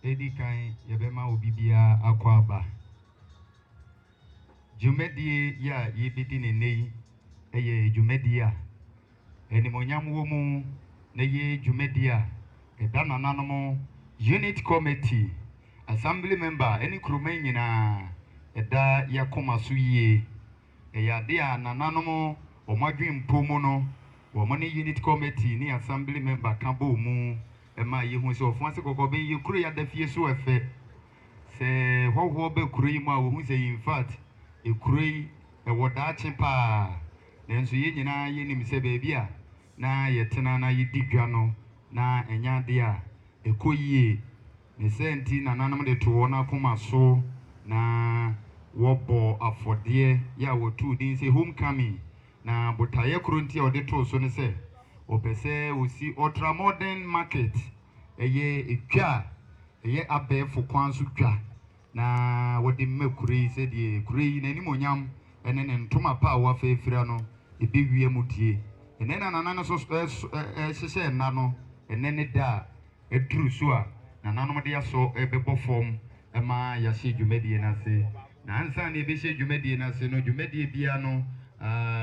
edi kan yebema obibia akwaba jumedie ya yebedi ne nei eye jumedia enimonyam wo mu na ye jumedia eda nananom unit committee assembly member eni krumen nyina eda yakoma so yie eyade a nananom omadwen pomu no woman unit committee ni assembly member kabo mu ema ye hu se ofonse kokobe ye kuro ya dafie so efe se hoho be kuro yi mu a wo hu se in fact e kuro yi e woda chepa nenso ye nyina ye nim se baabi a na yetena na yidigwa no na enya de a ekoyie ne senti nananom de to wona koma so na wobo afodie ya wotu din se homecoming na botaye kronti ode to so ne se opese osi ultra modern market eye etwa eye abefo kwanso twa na wode mekuri se die kuri na nimonyam ene ne ntoma pa wa fefira no ebewie mutie ene na nana so hyehyɛ na no ene ne da eduru so a nananom de aso ebebɔ fom ema ya hye dwumadie na se na ansa na ebe hye dwumadie na se no dwumadie bia no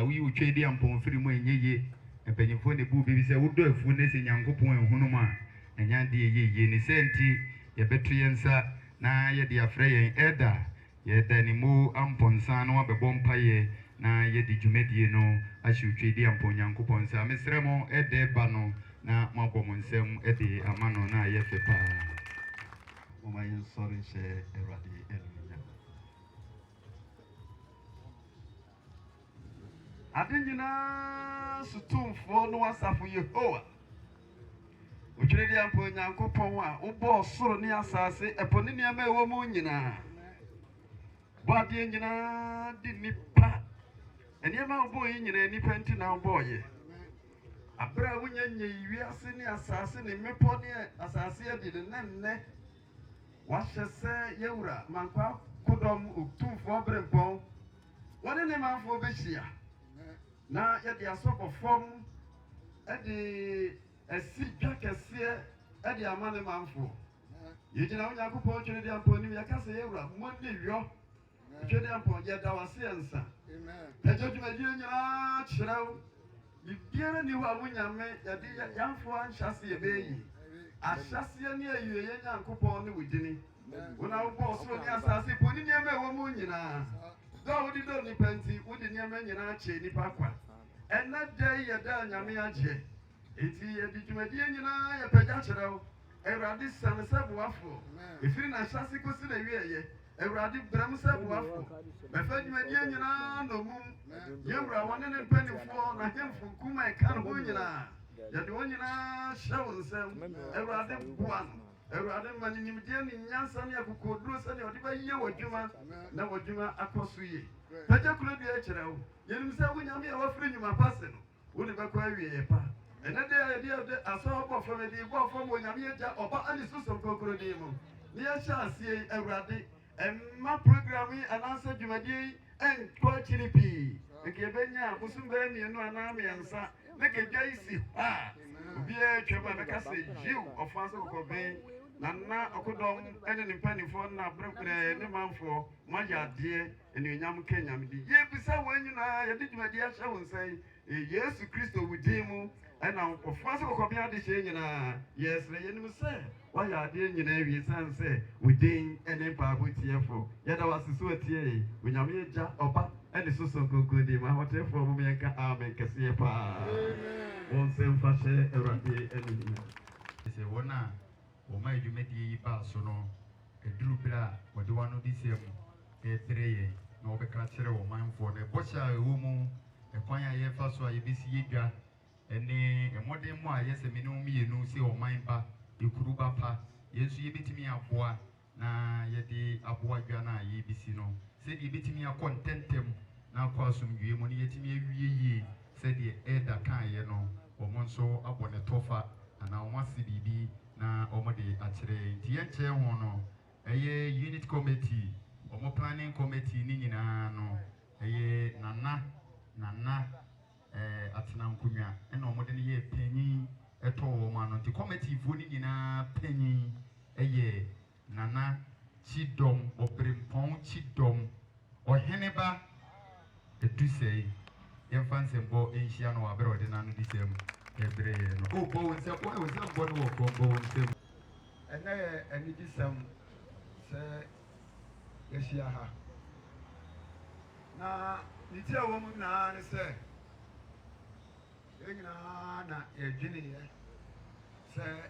wi utwe di ampomfiri mu enyeye empanyimfo ne bu bi se wodo afu ne se nyankopon ehunu mu a enya de yeye ne senti ye betu yensa na ye de afre yen eda ye da ni mu amponsa no abebɔ mpaye na ye di dwumadie no ahye utwe di amponyankopon sa mesremo ede ba no na mabɔ mo nsɛm ede amano na ye fe pa o ma yen sorry she erade enunya Adinjina sutumfo no wasafo Yehowa. Otwere dia mpo Nyankopon a ubọ soro ne asase eponi ne ma ewo mu nyina. Bade nyina di nipa. Eniema ubọ yi nyina nipa nti na ubọ ye. Abra wunya nye wiase ne asase ne mepo ne asase adi de nenne. Wahye yewura mankwa kodom utumfo brempon. Wone ne manfo behia. Na yɛde asɔkɔ fam ɛde asi dwa kɛseɛ ɛde ama ne manfo yɛgyina Onyankopɔn twere de ampɔ nim yɛka sɛ yɛwura mmɔne wɔ twere de ampɔ yɛda wase nsa ɛgya dwumadie nyinaa kyerɛ wo bibiara ni hɔ a wonyame yɛde yɛmfo anhyɛse yɛbɛyi ahyɛseɛ ne awie Nyankopɔn ne wo dini wona wobɔ soro ne asase poni nneɛma ɛwɔ mu nyinaa do wodi do ni penti wodi nneɛma nyinaa kye nipa kwa ɛna dai yɛda nyame agye enti yɛde dwumadie nyinaa yɛpagya kyerɛ wo Awurade sane sɛ boafo efiri na hyɛse kosi na wieyɛ Awurade bram sɛ boafo bɛfa dwumadie nyinaa no mum yɛwura wɔne ne mpanimfoɔ na hemfo kuma ɛka no ho nyinaa yɛde wɔn nyinaa hyɛ wo nsɛm Awurade boa no Awurade mani nimdie ni nyansa ne akokoduro sɛ ne ɔde bɛyɛ w'adwuma na w'adwuma akɔ so yie pagya kuro bi akyerɛ wo yɛnim sɛ wonyame a wafiri nnwuma pa se no wode bɛkɔ awie yɛ pa ɛnɛ de yɛde asɔ bɔ fam de bɔ fam wɔ nyame agya ɔba ane susom kokoro din mu ne yɛhyɛ aseɛ Awurade ɛmma program yi anaasɛ dwumadie yi ɛnkɔ akyiri pii nke yɛbɛnya bosom bɛyɛ mmienu anaa mmiɛnsa ne kedwa yi si hɔ a obiara twam a bɛka sɛ yiw ɔfa sɛ kɔkɔbɛn Nana okodom ene ne mpanifo na brɛbrɛ ne manfo moayɛ adeɛ enuonyam Kenya medi ye bisa wanyina yɛde dwumadi ahyɛ wo nsɛn Yesu Kristo wudin mu ɛna ɔfa sɛ kɔkɔbɛn ade hyɛ nyina yɛsrɛ yɛnim sɛ wayɛ adeɛ nyina wie san sɛ wudin ene paabo tiefo yɛda wasiso atie onyame agya ɔba ene soso kokodi ma hotefo mu yɛnka amen kɛseɛ pa wɔn nsɛm fa hyɛ Awurade ɛne se wona o mai dwumadie yi ba so no eduru bra wode wano di sem etreye na obeka kyerɛ wo manfo na bɔhyɛ a ɛwɔ mu ɛkwan a yɛfa so a yɛbɛsi yɛdwa ɛne ɛmɔden mu a yɛsɛ me ne wo mmienu sɛ ɔman ba ekuru ba pa yɛnso yɛbɛtumi aboa na yɛde aboa dwa na yɛbɛsi no sɛdeɛ yɛbɛtumi akɔ ntɛntɛm na akɔ asomdwie mu ne yɛtumi awie yie sɛdeɛ ɛda kan yɛ no ɔmo nso abɔ ne tɔfa ana ɔmo ase biribi na omode akyere nti yenche ho no eye unit committee omo planning committee ni nyina no eye nana atena nkunwa na omode ne ye panyin eto wo ma no nti committee fo ni nyina panyin eye Nana Chidom Obrimpon Chidom or Heneba a Tuesday. Infants and Bo in Shiano Abroad and under the same. Oh, Bowen said, "Boy, was not one walk from Bowen." And it is some say, yes, yaha. Now, you tell woman now, and say, na a genie say,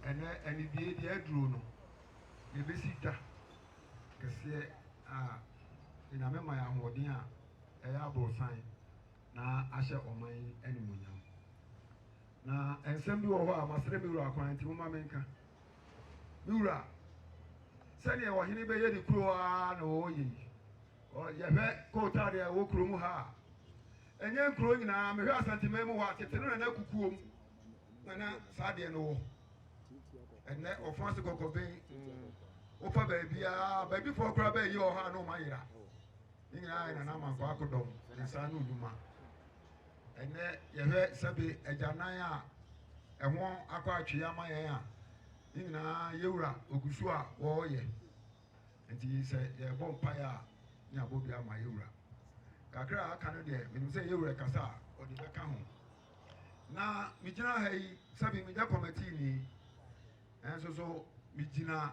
and it be the Edruno. You visit her. Because, in a memory, I'm holding a abo sign. Na ashe omai enimunya na ensem bi wo ho a masere bi wura kwanti wo mamenka bi wura sane wo hene be ye di kuro a na wo yi o ye hwe ko tare a wo kuro mu ha enye kuro nyina me hwe asantime mu ho atete no na kukuom na sade no wo enne ofanse kokoben wo fa ba bia ba bi fo kura ba yi o ha no mayira nyina na ma ko akodom nsa no duma ene yehwe sabe ajanan a ehwo akwa atwe ama yen a nyina yewura ogusu a wo ye enti se ye bom paya ni abobi ama yewura kakra aka no de menim se yewura kasa odi beka ho na mijina hai sabe meja committee ni enso so mijina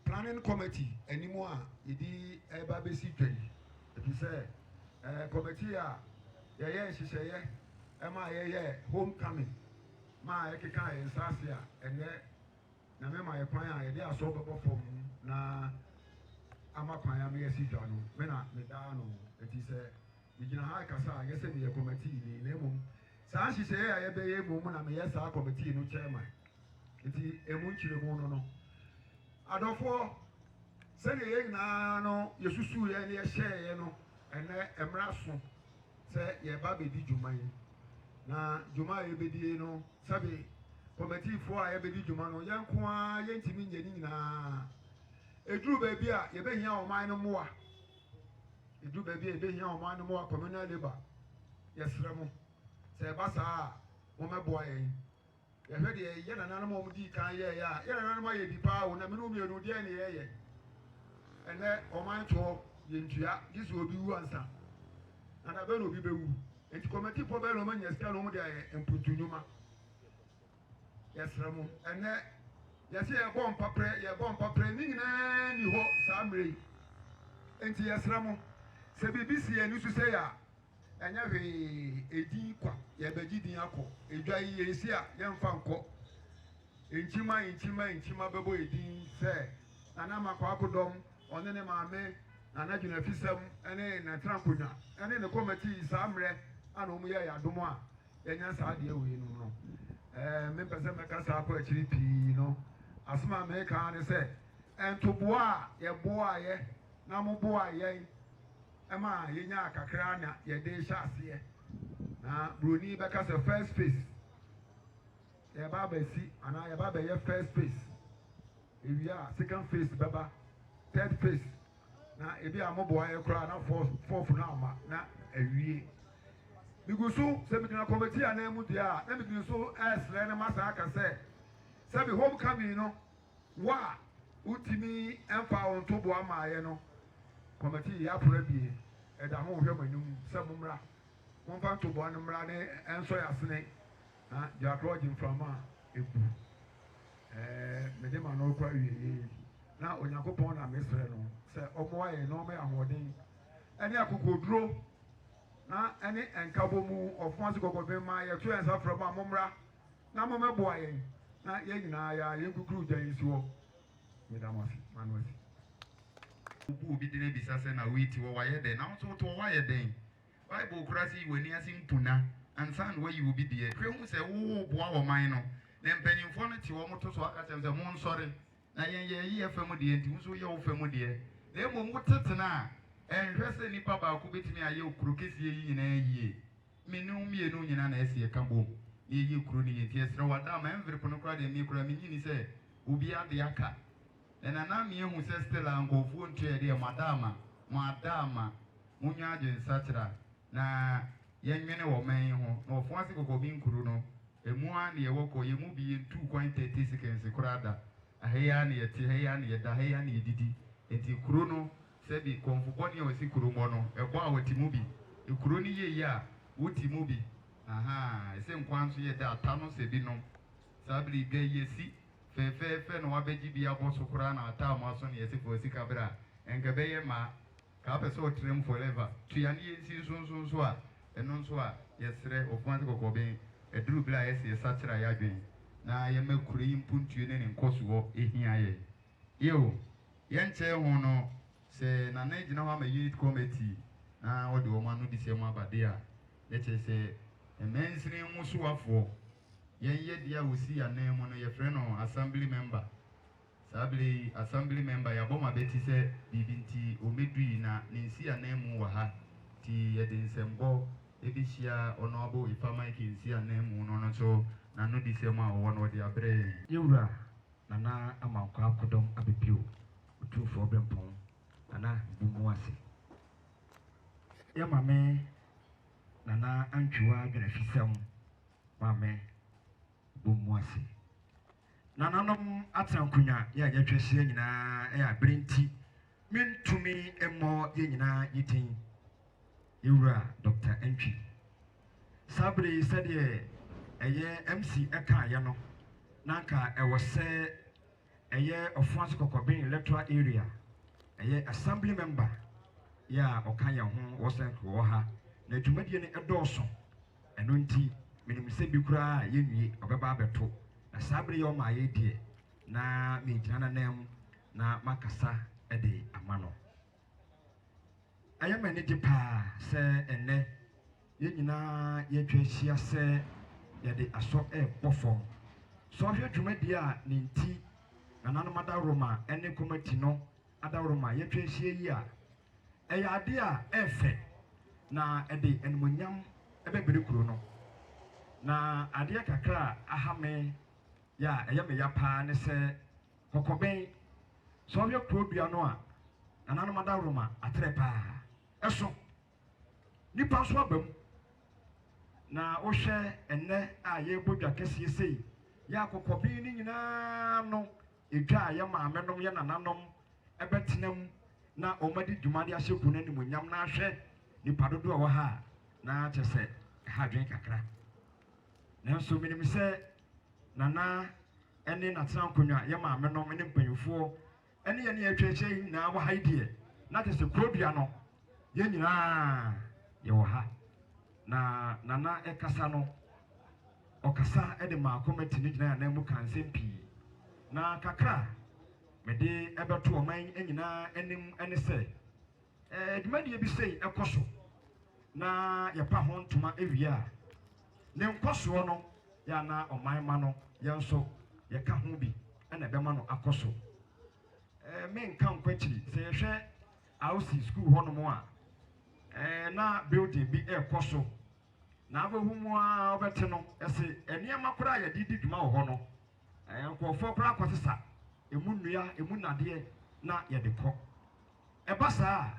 planning committee animu a idi eba besi twai eti se committee a ye shiseye ema ye homecoming ma ye keka ye nsase a ene na me ma ye kwan a ye de aso bebo fom na ama kwan ya me ye si dwa no me na me da no eti se mi gina ha kasa ye se me ye committee ni na emum sa shiseye a ye be ye emum na me ye sa committee no chairman eti emu nchire mu no adofo se ne ye nyina no yesusu ye ne ye share ye no ene emra so se ye ba be di dwuma yi na dwuma ye be di no sabe committee fo a ye be di dwuma no ye nko a ye ntimi nyani nyina eduru ba bi a ye be hia oman no moa eduru ba bi ye be hia oman no moa communal labor ye sra mo se ba sa mo mebo ye ye hwe de ye na nanom mo di kan ye ya ye na nanom ye di pa wo na me no mi enu de ne ye ene oman to ye ntua gisu obi wu ansa and I don't know and committee for Roman yes, can only put to Numa. Yes, Ramon, and yes, ye bomb papa, ning and you hope Samri. And yes, Ramon, say BBC and used to say, and every a deep, ye beji diako, a dry year, young fanco. In Chima, Babo, say, and I'm a quacodom, on any mamma. Na juna fisam ene na trampunya ene ne committee samre ana omu ya yadomo a yenya sa de we no me pese me ka sa ko akiri pi no asma me ka ne se entobo a ye boa ye na mo boa ye ema yenya akakra na ye de hya ase na broni be ka se first phase ye ba ba si ana ye ba ba ye first phase ewia second phase baba third phase na ebi amoboa ye kura na fourth na ama na awie bigusu se bi na committee na emu dia na bigusu esle na masa aka se bi homecoming no wa utimi emfa on to boa ma ye no committee ya pura bi e da ho hwe manum se mumra won fa to boa no mra ne enso ya sene ha ja project from a ebu me de ma no kwa wie na onyankopon na mesre no se omo aye no me ahoden ene akokoduro na ene enkabo mu ofanse kokobe ma ye to ensa from amomra na mo mebo aye na ye nyina ya ye kukuru jan isuo me da masi manwasi Ubi dine bisa se na witi wo waye den na so to waye den Bible kurasi weni asim tuna ansan where you be there hwe hu se wo boa wo man no na mpanyimfo no ti wo moto so aka tem se mo nsore na ye fam de enti nso ye wo fam de na emo mo tetena enhwe se nipa ba ko betimi aye okuru kesie yi nyina yie menu mienu nyina na ese ka bom ye okuru ni enti esre wada ma envre pono kra de mi kra mi nyini se obi ade aka na na mi ehu se stella ngofu ntwe de madama munyu aje nsachira na yenwene wo man ho na ofuase kokko bi nkuru no emu a na ye woko ye mu bi 2.30 seconds kurada aheya ne yɛte heya ne yɛda heya ne yɛdidi enti kuro no sɛbi kɔmfobɔne a wɔsi kuro mu no ɛbɔ a wɔte mu bi kuro no yie a wɔte mu bi ɛsɛ nkwa nso yɛ da ata no sɛ bi no saa bere dwa yɛsi fɛfɛɛfɛ na wabɛgye bi abɔ so koraa na ata mo aso ne yɛsi fɔ sika bere a ɛnka bɛyɛ ma ka pɛ sɛ ɔtrem forever tuya ne yɛnsi nso a ɛno nso a yɛsrɛ ɔfoma se kɔkɔbɛn ɛduru bere a yɛsɛ yɛsakyerɛ yɛadwen na yɛma kuro yi mpuntuo ne ne nkɔsoɔ ɛhia yɛ yɛo yɛnkyɛn ho no sɛ nana gyina hɔ ama unit committee na wɔde wɔn ano de sɛ mu abade a yɛkyɛ sɛ mmansini mu soafoɔ yɛnyɛ deɛ a wɔsi anan mu no yɛfrɛ no assembly member saa bere assembly member yɛabɔ ma bɛti sɛ biribi nti ɔmɛdui na ne nsi anan mu wɔ ha nti yɛde nsɛmbɔ ɛbɛhyia ɔno abɔ ifa mike nsi anan mu no nso n'ano de sɛ mu a wɔwɔ no wɔde abrɛ yɛwura nana amankɔ akodɔm abɛbio otumfoɔ bɛmpɔn nana bumu ase yɛma me nana antwiwa adwenafisɛm maame bumu ase nananom atena nkonnwa yɛ a yɛtwa hyia nyinaa ɛyɛ abere nti mentumi mmɔ yɛ nyinaa yɛtin yɛwura dr antwi saa bere sɛdeɛ ɛyɛ mc ɛkaeɛ no na nka ɛwɔ sɛ ɛyɛ ɔfoase kɔkɔben electoral area ɛyɛ assembly member yɛ a ɔka yɛn ho wɔsɛn wɔ ha na dwumadie no ɛdɔɔso ɛno nti menim sɛ bi koraa a yɛnwie ɔbɛba abɛto na saa bere yɛ ɔma ayɛ deɛ na mengyina nanam na makasa ɛde ama no ɛyɛ ma n'agye paa sɛ ɛnnɛ yɛn nyinaa yɛatwa ahyia sɛ yɛde asɔ ɛrebɔ fam sɛ ɔhwɛ dwumadie a ne nti nananom adaworoma ɛne kɔmati no adaworoma yɛtwa ahyia yi a ɛyɛ ade a ɛfɛ na ɛde animonyam ɛbɛbere kuro no na adeɛ kakra a aha me yɛ a ɛyɛ me ya paa ne sɛ kɔkɔbɛn sɛ ɔhwɛ kuro dua no a nananom adaworoma atrɛ paa ɛso nipa nso aba mu na wohwɛ ɛnnɛ a yɛbɔ dwa kɛseɛ sei yɛ akɔkɔbɛn no nyinaa no edwa a yɛ maamenom yɛ nananom ɛbɛtena mu na ɔmadi dwumade ahyɛ kuro no animonyam na ahwɛ nipa dodo a wɔ ha na kyɛ sɛ ɛha adwen kakra nanso menim sɛ nana ɛne natena nkonnwa yɛ maamenom ne mpanyinfoɔ ɛne yɛne yɛatwa ahyia yi nyinaa wɔ ha yi deɛ na kyɛ sɛ kuro dua no yɛn nyinaa yɛwɔ ha na nana ɛkasa no ɔkasa ɛde maa kɔmɛti no gyina yɛn mu ka nsɛm pii na kakra mede ɛbɛto ɔman nyinaa anim ɛne sɛ dwumadie bi sei ɛkɔ so na yɛpa ho ntoma awie a ne nkɔsoɔ no yɛ na ɔman ma no yɛn nso yɛka ho bi ɛna ɛbɛma no akɔ so menka nkwakyiri sɛ yɛhwɛ aosi school hɔnom a na building bi ɛrekɔ so na abɛhu mu a ɔbɛte no ɛsɛ nneɛma koraa a yɛde di dwuma wɔ hɔ no nkɔɔfoɔ koraa akɔsesa emu nnua emu nadeɛ na yɛde kɔ ɛba saa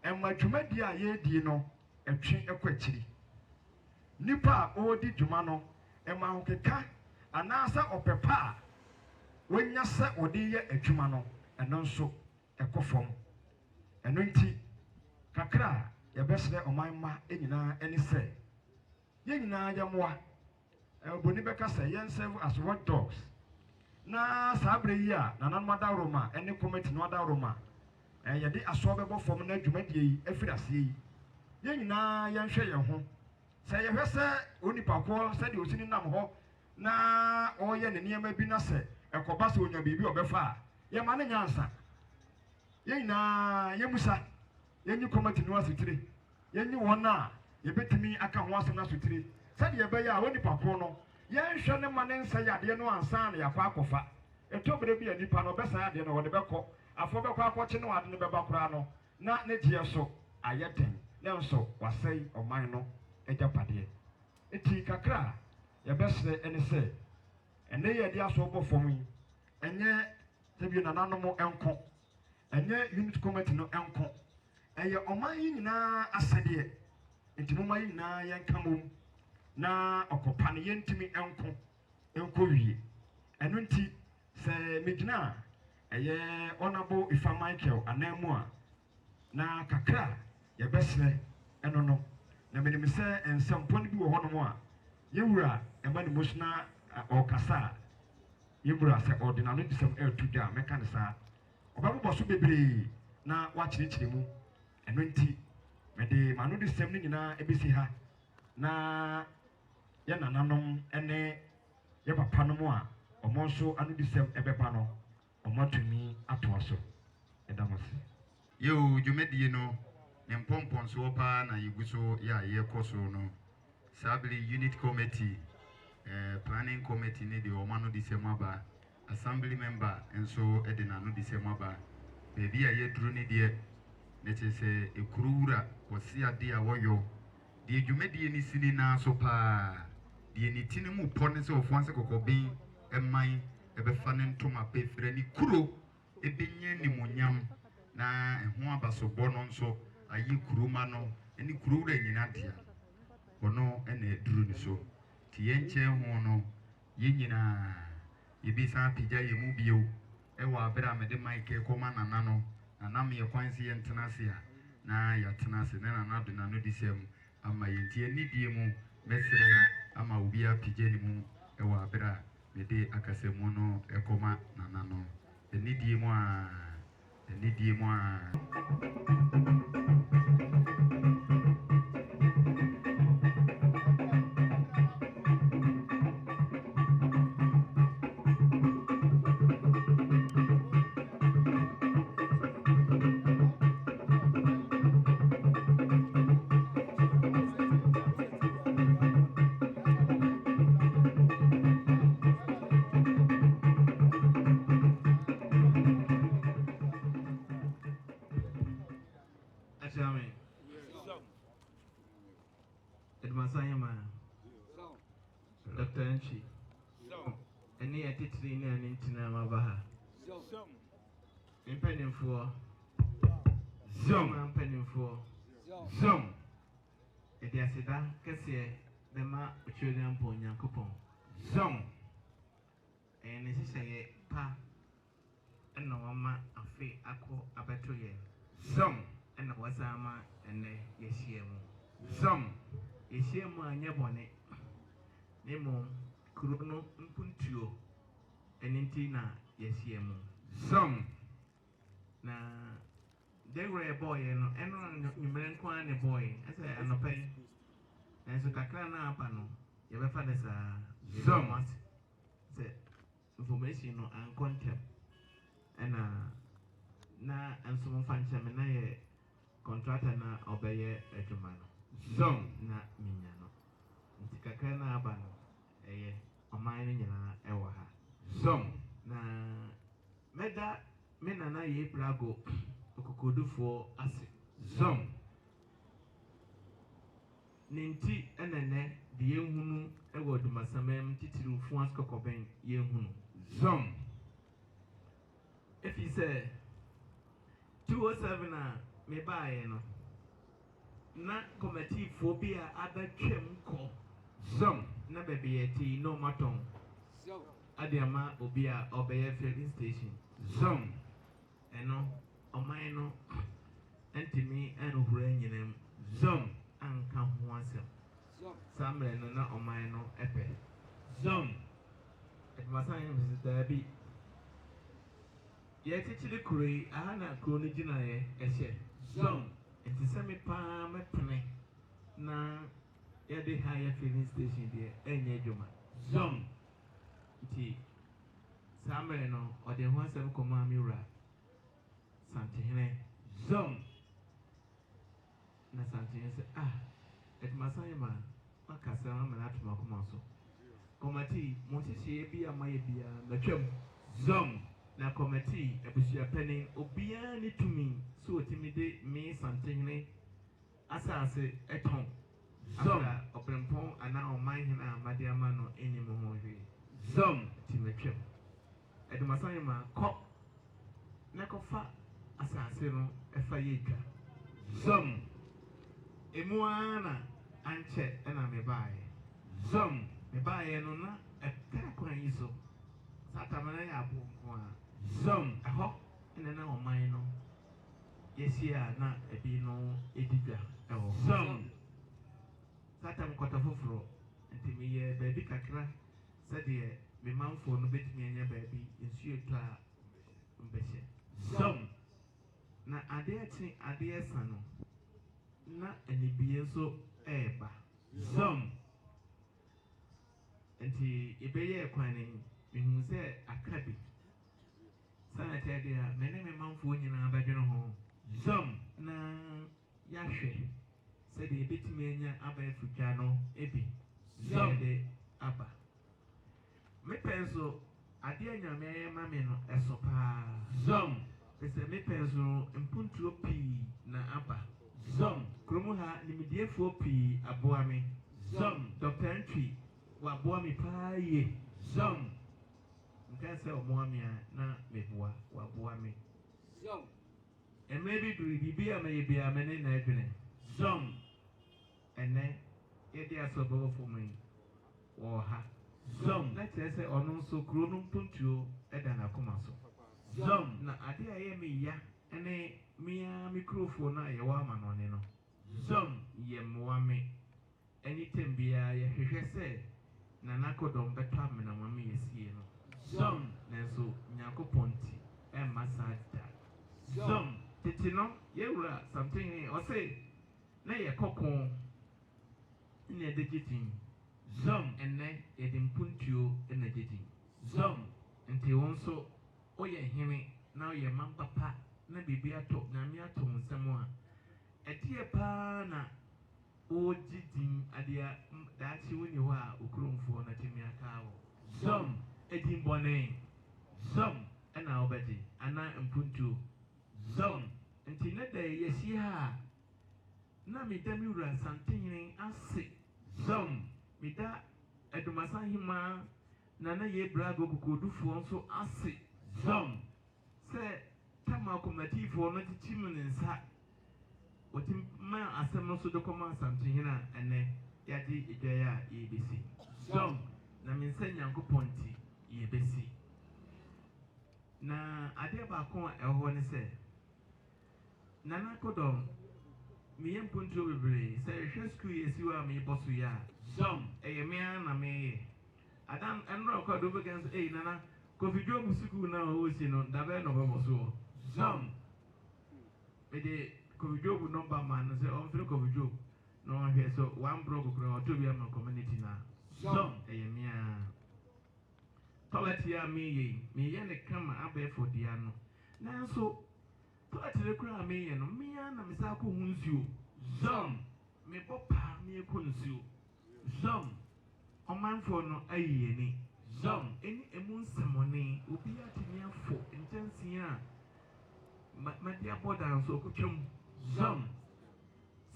a ɛma dwumadie a yɛredie no ɛtwe ɛkɔ akyiri nipa a ɔredi dwuma no ɛma ahokeka anaasɛ ɔpɛ pa a wɔnya sɛ ɔde yɛ adwuma no ɛno nso ɛkɔ fam ɛno nti kakra a yɛbɛsrɛ ɔman ma nyinaa ɛne sɛ yɛn nyinaa yɛmmoa boni bɛka sɛ yɛn serve as watchdogs na saa bere yi a nananom adaworoma ɛne kɔmɛti no adaworoma yɛde asɔ bɛbɔ fam na dwumadie yi afiri aseɛ yi yɛn nyinaa yɛnhwɛ yɛn ho sɛ yɛhwɛ sɛ onipakoɔ sɛdeɛ osi ne nam hɔ na ɔreyɛ ne nneɛma bi na sɛ ɛkɔba sɛ onya biribi ɔbɛfa a yɛma ne nyansa yɛn nyinaa yɛmusa yɛnyi kɔmɛti no asotire yɛnyi wɔn a yɛbɛtumi aka ho asɛm no asotire sɛdeɛ ɛbɛyɛ a onipakoɔ no yɛnhwɛ ne ma ne nsa yɛ adeɛ no ansa na yɛakɔ akɔfa ɛtɔ bere bi a nipa no ɔbɛsa adeɛ no wɔde bɛkɔ afɔ bɛkɔ akɔkye ne wade no bɛba koraa no na ne gyeɛ so ayɛ den ne nso wasɛe ɔman no agyapadeɛ eti kakra a yɛbɛsrɛ ɛne sɛ ɛnɛ yɛde asɔ bɔ fam yi ɛnyɛ sɛbi nananom ɛnko ɛnyɛ unit committee no ɛnko ɛyɛ ɔman yi nyinaa asɛdeɛ nti mo ma yi nyinaa yɛnka mom na ɔkɔpa no yɛntumi ɛnko wie ɛno nti sɛ megyina ɛyɛ honorable Ifa Michael anan mu a na kakra yɛbɛsrɛ ɛno no na menim sɛ nsɛmpɔ no bi wɔ hɔnom a yɛwura ɛma ne mosuna ɔkasa a yɛwura sɛ ɔde n'ano bisɛm ɛɛto dwa a mɛka ne saa ɔbɛbobɔ so bebree na wakyerɛkyerɛ mu ɛno nti mede m'ano de sɛm no nyinaa ɛbɛsi ha na yɛ nananom ɛne yɛ papa no mu a ɔmo nso ano de sɛm ɛbɛba no ɔmo atumi atoa so ɛda mo se Yo, dwumadie no ne mpɔmpɔnsoɔ paa na yɛgu so yɛ a yɛkɔ so no Sabili unit committee planning committee ne de ɔma no de sɛm aba assembly member nso de n'ano de sɛm aba baabi a yɛduru ne deɛ ne kyerɛ sɛ ɛkuruwura wɔse ade a wɔyɔ deɛ dwumadie ne si ne naa so paa deɛ ne ti ne mu pɔ ne sɛ ɔfoɔ sɛ kɔkɔben ɛman ɛbɛfa ne ntoma pɛfrɛ ne kuro ɛbɛnya nimonyam na ɛho abasobɔ no nso ayi kuruma no ne kuruwura nyina dea ɔno ɛna ɛduru ne so ti yɛnkyɛn ho no yɛn nyinaa yɛbisa apagya yɛ mu bio ɛwɔ abere a mede mike kɔma nana no nana meyɛ kwan sɛ yɛntena ase a na yɛatena ase na nana do nano de sɛm ama yɛn ti anidie mu mɛsrɛ ama obi apagya ne mu ɛwɔ abere a mede akasamu no ɛkɔma nana no anidie mu a Dr. Enchi, any attitude in an intina Mabaha. Impending for Zoom, pending for Zoom. It is a da, Cassia, the ma, children, Ponya coupon. Zoom. And this is a pa and no mamma, a fee, aqua, a battery. Zoom. And a wasama and a yesiemu. Zoom. Yesiemu and yabonnet. Nemo Kuruno Mpuntio and Intina, yes, yemu. Some na they were a boy and Numeranquan a boy, as I am a pay. And so Kakrana Pano, your father's a some information and content. And na and some function and I contractor na obey a Germano. Some na Mignano. Kakrana Abano. Ɔman no nyinaa ɛwɔ ha. Some na meda me nana ye plago okokodufoɔ ase. Some ne nti ɛnɛnɛ de yɛnhunu ɛwɔ dumasamam titirifuo askɔkɔbɛn yɛnhunu. Some efi sɛ 207 a mebaeɛ no na kɔmɛtiifoɔ bi a abɛtwam kɔ. Some na baby eti no maton. Adiama obia obeye filling station. Some eno omaino entimi enu hura nyinem. Some anka ho asem. Samre no na omaino epe. Some et masan visitor bi. Ye tichili kure ahana kuro ni gina ye ehye. Some enti semi pa mepene na the higher filling station there, any Juma. Some tea Samerino or the one seven command mura Santine. Some na Santine said, at Masayama, Macasam and Atmacomaso. Committee, Montici be a my beer, the chum. Some na committee, a bushia penny, obiani to me, so timidate me Santine, as I say at home. Some open pong and now mind him and Madiamano any more. Some Timothy at the Masayama cop Nakofa Assassino Efayeka. Some Emuana Anche and I may buy. Some may buy and a Taquaniso satamana ya abonko a zom ɛhɔ ɛna na ɔman no yɛsi a na ebi no edidwa ɛwɔ zom satam kɔtɔ foforɔ nti meyɛ baabi kakra sɛdeɛ me manfoɔ no bɛtumi anya baabi nsuo tɔ a mbɛhyɛ zom na adeɛ kye adeɛ sa no na anibie nso ɛɛba zom nti ebɛyɛ kwan ne mehu sɛ aka bi sana kyerɛ deɛ a mene me manfoɔ nyinaa bɛdwene ho zom na yɛahwɛ sɛdeɛ ebɛtumi anya aba afutwa no ebi zom de aba mepɛ nso adeɛ nyame ayɛ ma me no ɛso paa zom pɛsɛ mepɛ nso mpuntuo pii na aba zom kurom ha nimdiefoɔ pii aboa me zom dr ntwi waboa me paa yie zom nka sɛ ɔmoa me a na meboa waboa me zom mmerɛ bi duru biribi a mɛyɛ bia me ne na adwene zom ɛnɛ yɛde asɔbɔwɔfo mu yi wɔ ha zom na kyerɛ sɛ ɔno nso kuro no mpuntuo ɛda n'akoma so zom na ade a ɛyɛ me ya ɛne mea me kurofoɔ no a yɛwɔ amanɔne no zom yɛ mmoa me anytime biara yɛhwehwɛ sɛ nanakodɔm bɛtɔ amenama me yɛsie no zom nanso nyankopɔn nti ɛmma saa da zom tete no yɛwura something ɔse na yɛkɔko ne yɛde gye din zom ɛnɛ yɛde mpuntuo na gye din zom nti wo nso woyɛ hene na woyɛ man papa na biribi atɔ nyame atɔ wo nsɛm a ɛdeɛ paa na wogye din adeɛ daakye woni hɔ a okuromfoɔ no atumi aka wɔ zom ɛdin bɔne zom ɛna wobɛgye anaa mpuntuo zom nti ne da yɛhyia ha a na meda me wura santehene ase zom meda adumasa hema na na yɛ brago kokodufoɔ nso ase zom sɛ tama komatifoɔ no kyekyim ne nsa wɔtim ma asɛm no so de kɔma asantehene a ɛnɛ yɛagye edwaeɛ a yɛbɛsi zom na me nsa nyankopɔn nti yɛbɛsi na adeɛ baako a ɛwɔ hɔ ne sɛ nana kodɔm meyɛ mpuntuo bebree sɛ yɛhwɛ skul yɛsi hɔ a meyɛbɔ so yɛ a zom ɛyɛ mea na meyɛ adam ɛnora ɔkɔ do bɛka nso ei nana kofi dwom skul na ɔwɔ si no dabɛ na ɔbɛbɔ so zom mede kofi dwom nɔmba ma no sɛ ɔmfrɛ kofi dwom na ɔhwɛ so one blog kora ɔtɔ bi ama community na zom ɛyɛ mea toilet a meyɛ ne kama abɛɛfo dea no nanso toilet ne kora a meyɛ no mea na mesa akɔ ho nsuo zom mebɔ paa meyɛkɔ nsuo zom ɔmanfoɔ no ayi yɛni zom ɛne ɛmu nsɛmɔne obi atumi afo nkyɛnsee a made abɔ da nso ɔkɔtwam zom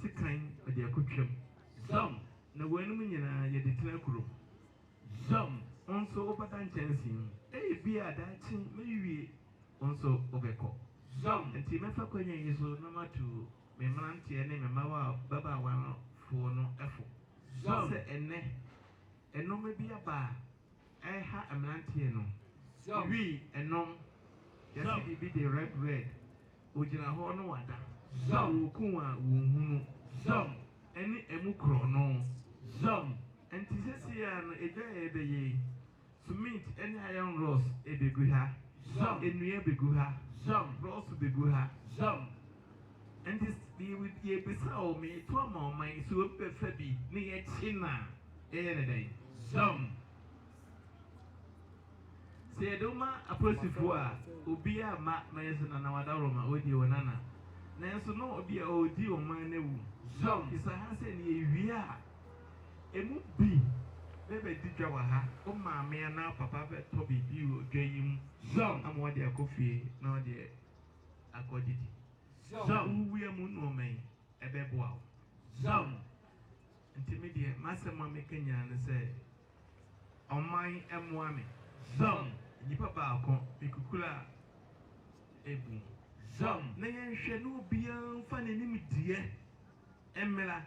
sikan ɔde akɔtwam zom na wɔanom nyinaa yɛde tena kurom zom nso wobɛda nkyɛnsee mu ɛyɛ bi a daakye mɛwie nso wobɛkɔ zom nti mɛfa kwanya yi so na mato me mmeranteɛ ne me mmawa a babaawafoɔ no ɛfo zom sɛ ɛnɛ ɛnɔma bi aba a ɛha mmeranteɛ no wi ɛnɔm yɛsɛ biribi de red ogyina hɔ no wada zom wɔku a wɔnhunu zom ɛne ɛmu korɔ zom nti sɛsie a no ɛdwa a ɛbɛyɛ cement ɛne iron rods ɛbɛgu ha zom nnua bɛgu ha zom rods bɛgu ha zom nti yɛbisa wɔ meto ama ɔman sɛ wɔbɛfa bi ne yɛkye na ɛyɛ ne dɛn zom sɛ yɛde woma apolisifoɔ a obi a ma yɛ sɛ nana wadaworo ma ɔdi wɔ nana nanso na obi a ɔdi ɔman no awu zom isa ha sɛ ne yɛwie a ɛmu bi bɛbɛdi dwa wɔ ha wo maame anaa papa bɛtɔ biribi wɔ dwa yi mu zom ama wɔde akɔ fie na wɔde akɔdidi zom wowia mu nnoɔma yi ɛbɛboa wo zom nti me deɛ m'asɛm a meka nyinaa ne sɛ ɔman ɛmmoa me zom nnipa baako mekukura ebu zom na yɛnhwɛ na obiara mfa n'anim deɛ mmela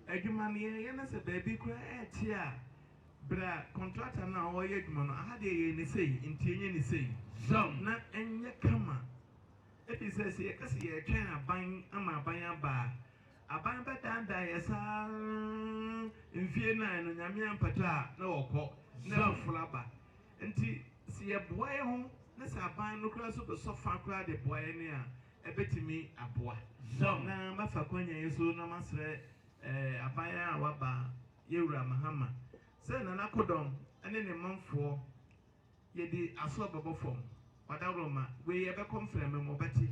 adwumaneɛ yɛ na sɛ baabi koraa ɛɛte a bra contractor na ɔyɛ adwuma no aha deɛ yɛ ne sei nti enye ne sei zɔm na ɛnyɛ kama ebi sɛ sɛ yɛkasa yɛtwɛn aban ama aban aba aban bɛdaadaa yɛ saa mfie nan no nyame ampata a na wɔkɔ na foforɔ aba nti sɛ yɛboa yɛ ho na sɛ aban no koraa so bɛsɔfa koraa de boa yɛ ne a ɛbɛtumi aboa na mafa kwanya yi so na masrɛ aban a waba yɛwura mahama sɛ nana kodɔm ɛne ne manfoɔ yɛde aso bɛbɔ fam wadawroma wei yɛbɛkɔ mfrɛmɛ mu ɔbɛte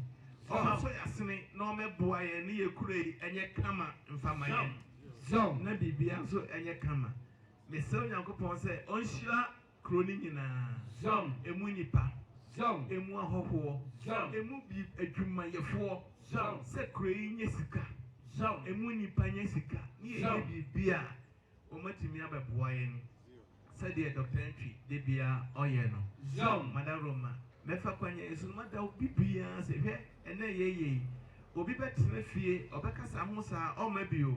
ɔma so yɛasene na ɔmɛboa yɛ ne yɛkura yi ɛnyɛ kama mfama yɛn na biribia nso ɛnyɛ kama mesɛ onyankopɔn sɛ ɔnhyira kuro no nyinaa ɛmu nnipa ɛmu ahɔhoɔ ɛmu bi adwumayɛfoɔ sɛ kuro yi nyɛ sika ɛmu nnipa nyɛ sika ne yɛyɛ biribi a ɔmatumi abɛboa yɛn sɛdeɛ dɔkta ntwi de bia ɔyɛ no madaroma mɛfa kwanya yesu no mada obi biara sɛ hwɛ ɛnɛ yɛyɛ obi bɛtena fie ɔbɛkasa ho saa ɔma bio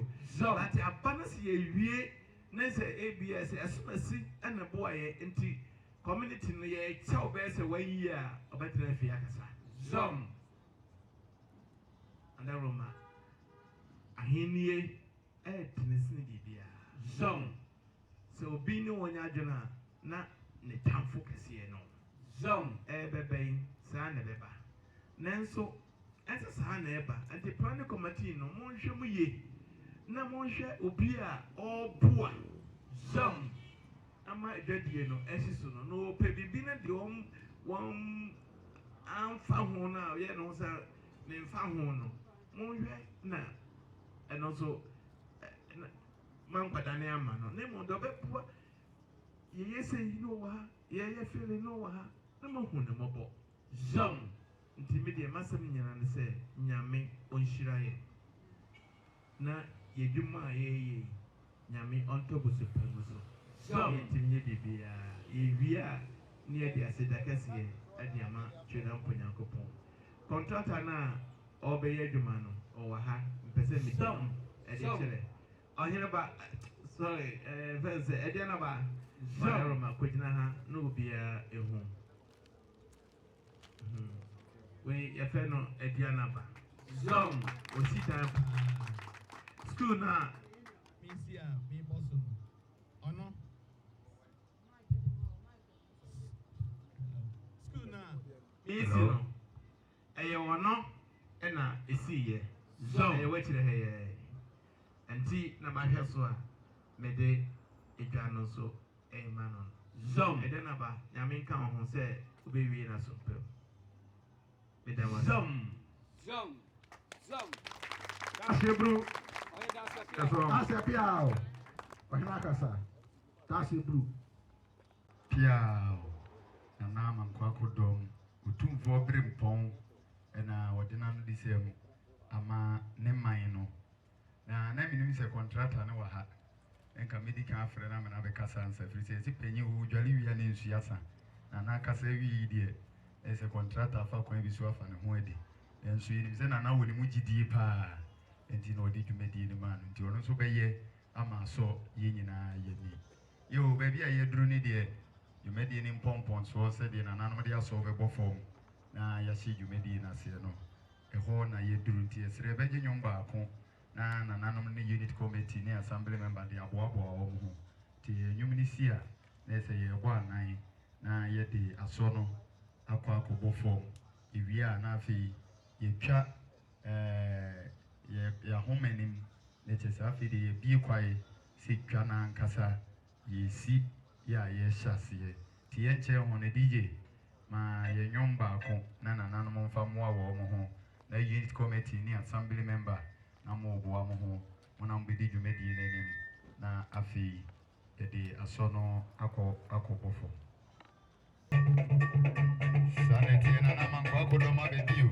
ate aba no sɛ yɛwie na sɛ abs ɛsomasi ɛna boa yɛ nti community no yɛkyɛw bɛyɛ sɛ wayi a ɔbɛtena fie akasa madaroma ahennie ɛyɛtene sene biribiara sɛ obi ne wɔnyɛ adwene a na ne tamfo kɛseɛ no ɛbɛbɛn saa na ɛbɛba nanso ɛsɛ saa na ɛba nti planning committee no monhwɛ mu yie na monhwɛ obi a ɔboa ama adwadie no ɛhye so no na ɔpɛ biribi no deɛ wɔn amfa ho no a ɔyɛ no sɛ memfa ho no monhwɛ na ɛno nso mankwadane ama no na mmom deɛ ɔbɛboa yɛyɛ sɛ yi no wɔ ha yɛyɛ fele no wɔ ha na mahu ne mmɔbɔ nti me deɛ masɛm nyina ne sɛ nyame ɔnhyira yɛ na yɛdwuma a yɛyɛ nyame ɔntɔ bosopɛ mu so yɛntimi nyɛ biribiaa yɛwie a ne yɛde aseda kɛseɛ ade ama twɛdampo nyankopɔn contractor no a ɔbɛyɛ adwuma no ɔwɔ ha mpɛ sɛ medim ɛde kyerɛ ɔhene ba sorry fɛ sɛ ɛdeɛ no ba madaroma kɔgyina ha na obiara ɛhu wei yɛfɛ no aduanaba ɔsi dan school no a mesi a mebɔ so no ɔno school no a mesi no ɛyɛ ɔno ɛna ɛsiiɛ ɛyɛ wakyerɛ ha yɛ nti na mahwɛ so a mede adwa no so ɛma no ɛdɛ naba nyame nka wo ho sɛ wobɛwie na so mpɛm meda wa Tashe bro. Tashe piao. Wahina kasa. Tashe bro. Piao. Na nama mkwako dom. Utumfo bere mpɔn ɛna wɔde na no de sɛ mu ama ne man no na minim sɛ contractor ne wɔ ha enka medical afre na me na bɛkasa ansa firi sɛ panyi wo dwale wia ne nsu asa na kasa wi deɛ ɛsɛ contractor afa kwan bi so afa ne ho adi nso yinim sɛ na wɔ ne mu gidie paa enti na ɔde dwumadie ne ma no nti ɔno nso bɛyɛ ama so yɛ nyinaa yɛ ni yo baabi a yɛduru ne deɛ dwumadie ne mpɔmpɔn so sɛ deɛ nananom de asɔ bɛbɔ fam na yɛahyɛ dwumadie no aseɛ no ɛhɔ na yɛduru nti ɛsrɛ bɛgye nnwom baako na nananom ne unit committee ne assembly member de aboaboa wɔn ho nti nnwom ne si a na ɛsɛ yɛbɔ anan na yɛde asɔ no akɔbɔ fam ewie a na afei yɛtwa yɛahoma anim na kyerɛ sɛ afei de yɛbie kwae sɛ twa no ankasa yɛsi yɛ a yɛhyɛ aseɛ nti yɛnkyerɛ ho no DJ ma yɛnnwom baako na nananom mfa mmoa wɔn ho na unit committee ne assembly member na mo boa mo ho mo na mbedi dwumadie n'anim na afei yɛde asɔ no akɔbɔ fam sanete na na man kwa kodo ma be bio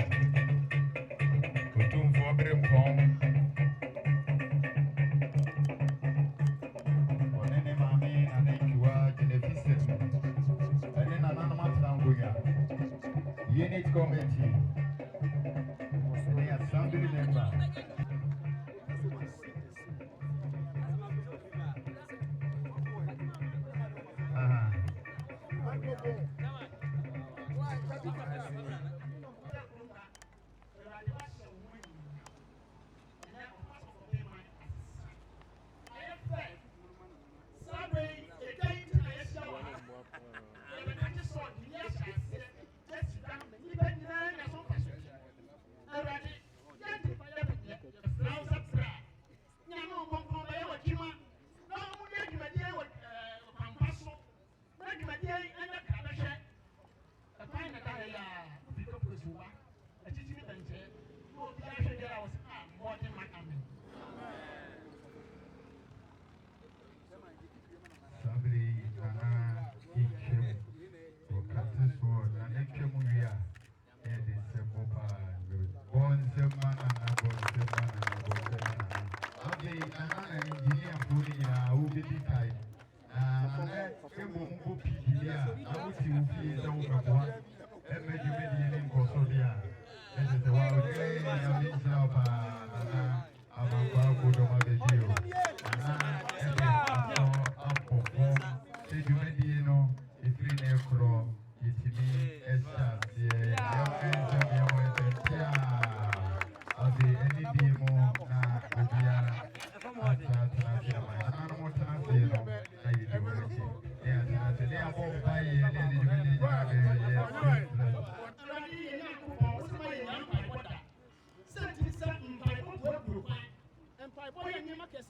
utumfo bere mpɔn onene maame na na kiwa genefisem ene na na ma trangoya unit committee the assembly member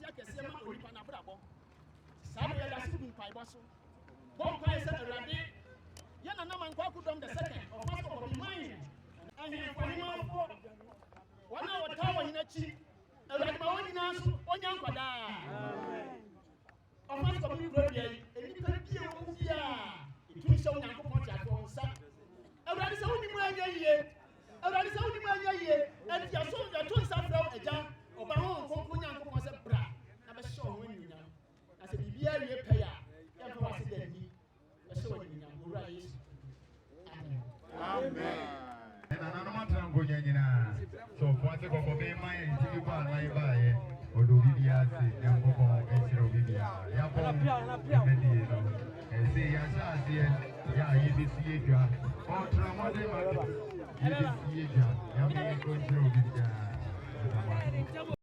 ase akɛseɛ ma onipa n'abrabɔ saa bɛyɛ da se mpaebɔ so bɔ mpae sɛ awurade yɛn nanam ankwakodɔm the second ɔfa sɛ ɔbiman ahemfahemafo wɔn a wɔtaa wɔ hen akyi awurade ma wɔn nyinaa so ɔnya nkwadaa ɔfa sɛ ɔbi kuro deɛ nnipa bie wɔ mu bia ɛtumi hyɛ onyankopɔn te ato wɔn nsa awurade sɛ wonim anya yie awurade sɛ wonim anya yie ɛnti yɛto nsa frɛ wo agya ɔba ho nkronkron nyankopɔn sɛ bra na bɛhyɛ wo ho anuonyam na sɛ biribiara wie pɛi a yɛmfa wo ase da ani bɛhyɛ wo anuonyam owura yesu amen nananom atena nkonnwa nyinaa sɛ ɔfo ase kɔkɔ bɛma yɛ ntimi kɔ anan baeɛ ɔde obi biara se nyankopɔn ɛnhyerɛ obi biara yɛabɔ ɛmɛdie no ɛsɛ yɛahyɛ aseɛ yɛ a yɛbɛsi yɛdwa ɔtena mmɔden ma yɛbɛsi yɛdwa nyame yɛnkɔ nhyerɛ obi biara